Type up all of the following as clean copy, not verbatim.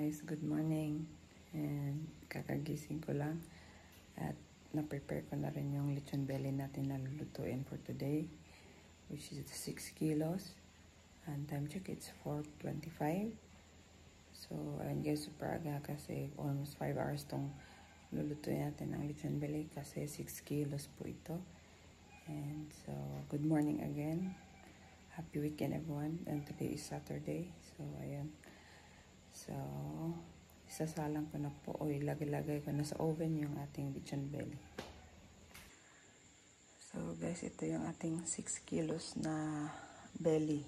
guys, good morning. And kakagising ko lang at na-prepare ko na rin yung lechon belly natin na lulutuin for today, which is 6 kilos. And time check, it's 4:25. So, ayun guys, super aga kasi almost 5 hours tong lulutuin natin ang lechon belly kasi 6 kilos po ito. And so, good morning again. Happy weekend everyone. And today is Saturday. So, ayan. So, isasalang ko na po o ilagay ko na sa oven yung ating lechon belly. So guys, ito yung ating 6 kilos na belly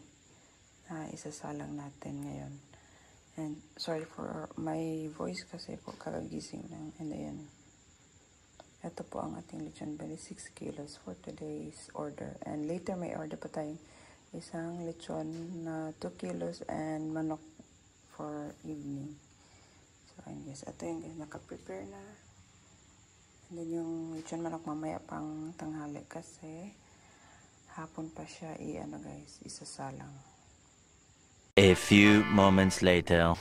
na isasalang natin ngayon. And sorry for my voice kasi po kakagising lang. And ayan, ito po ang ating lechon belly, 6 kilos for today's order. And later may order pa tayong isang lechon na 2 kilos and manok for evening. So, ayun guys. Ito yung guys, naka-prepare na. And then yung lechon manok mamaya pang tanghali kasi hapon pa siya guys, isasalang. A few moments later.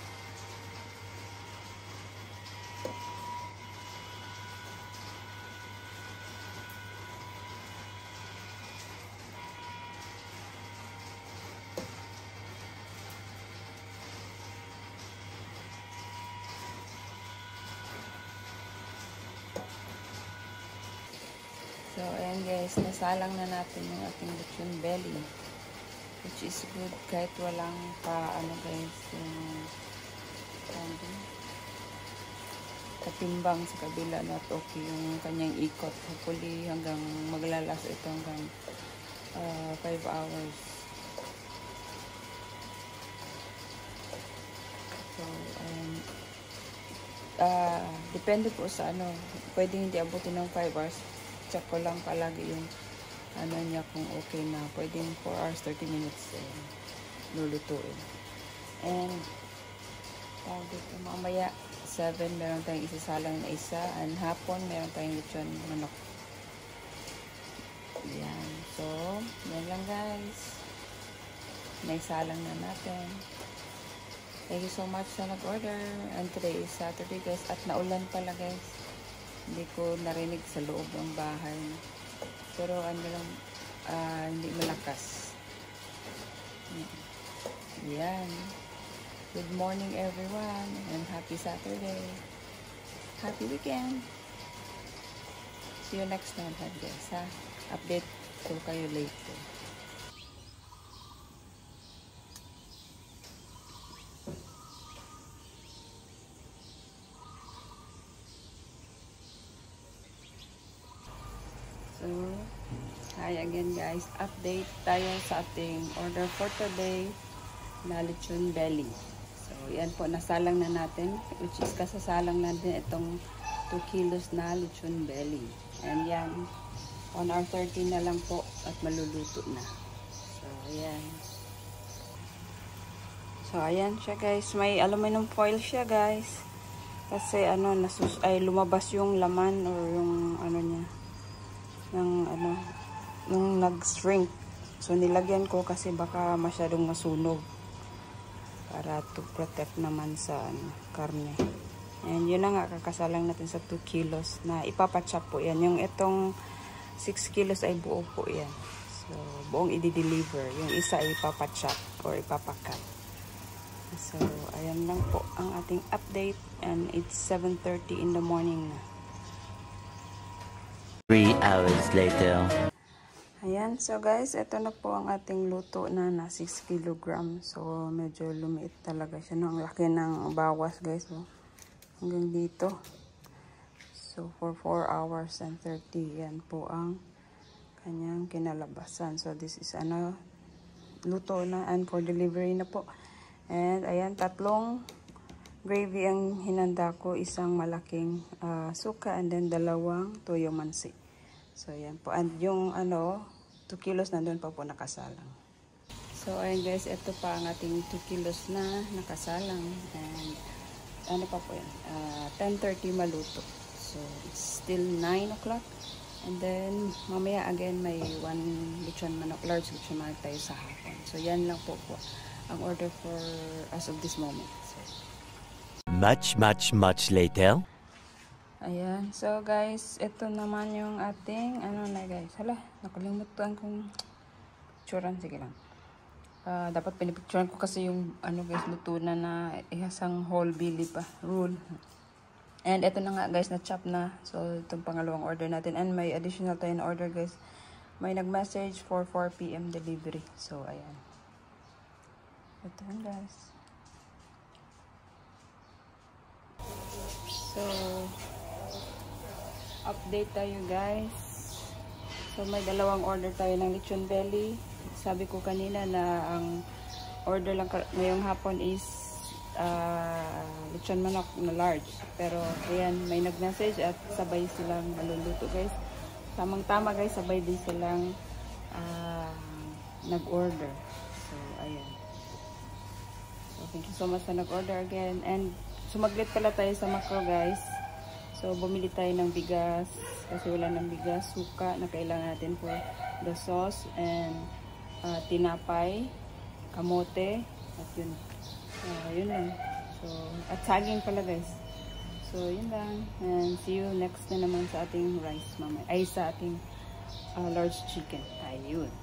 So, ayan guys, nasalang na natin yung ating lechon belly. Which is good kahit walang guys, yung katimbang sa kabila not okay yung kanyang ikot. Hopefully hanggang maglalas ito hanggang 5 hours. So, depende po sa pwedeng hindi abutin ng 5 hours. Check ko lang palagi yung niya kung okay na. Pwedeng 4 hours, 30 minutes lulutuin. And dito mamaya 7 meron tayong isasalang na isa, and hapon meron tayong lechon manok. Yan. So, yan lang guys. Naisalang na natin. Thank you so much sa nag-order. And today is Saturday guys. At naulan pala guys. Hindi ko narinig sa loob ng bahay. Pero hindi malakas. Yan. Good morning everyone. And happy Saturday. Happy weekend. See you next time guys. Update ko kayo later. So, hi again guys. Update tayo sa ating order for today na lechon belly. So, yan po, nasalang na natin. Which is kasasalang natin itong 2 kilos na lechon belly. And yan, 1 hour 30 na lang po at maluluto na. So, ayan. So, ayan siya guys. May aluminum foil siya guys. Kasi lumabas yung laman or yung niya. Nung nag-shrink. So, nilagyan ko kasi baka masyadong masunog. Para to protect naman sa karne. And yun na nga, kakasalang natin sa 2 kilos na ipapachop po yan. Yung itong 6 kilos ay buo po yan. So, buong i-deliver. Yung isa ay ipapachop or ipapakat. So, ayan lang po ang ating update. And it's 7:30 in the morning na. 3 hours later. Ayan, so guys, ito na po ang ating luto na 6 kg. So, medyo lumiit talaga siya. Ang laki ng bawas guys. Hanggang dito. So, for 4 hours and 30, yan po ang kanyang kinalabasan. So, this is luto na and for delivery na po. And, ayan, 3 gravy ang hinanda ko. Isang malaking suka and then 2 toyo mansi. So, ayan po. And yung 2 kilos na doon pa po nakasalang. So, ayan guys, ito pa ang ating 2 kilos na nakasalang. And, pa po yan? 10:30 maluto. So, it's still 9 o'clock. And then, mamaya again, may 1 lechon manok, large lechon manok tayo sa hapon. So, yan lang po ang order for as of this moment. So, Much later. Ayan. So guys, ito naman yung ating, ano na guys. Hala, nakalimutan kong picturean. Sige lang. Dapat pinipicturean ko kasi yung, ano guys, luto na ihasang whole belly pa. Roll. And ito na nga guys, na-chop na. So, itong pangalawang order natin. And may additional tayo na order guys. May nag-message for 4 PM delivery. So, ayan. Ito yan guys. So, update tayo guys. So may dalawang order tayo ng lechon belly. Sabi ko kanina na ang order lang ngayong hapon is lechon manok na large. Pero ayan, may nag-message at sabay silang maluluto guys. Tamang-tama guys, sabay din silang nag-order. So ayan. So thank you so much sa nag-order again. And sumaglit pala tayo sa Macro guys. So, bumili tayo ng bigas kasi wala ng bigas, suka na kailangan natin for the sauce, and tinapay, kamote, at yun. Yun lang. So, at saging pala guys. So, yun lang. And see you next na naman sa ating rice mamaya. Ay, sa ating large chicken. Ayun.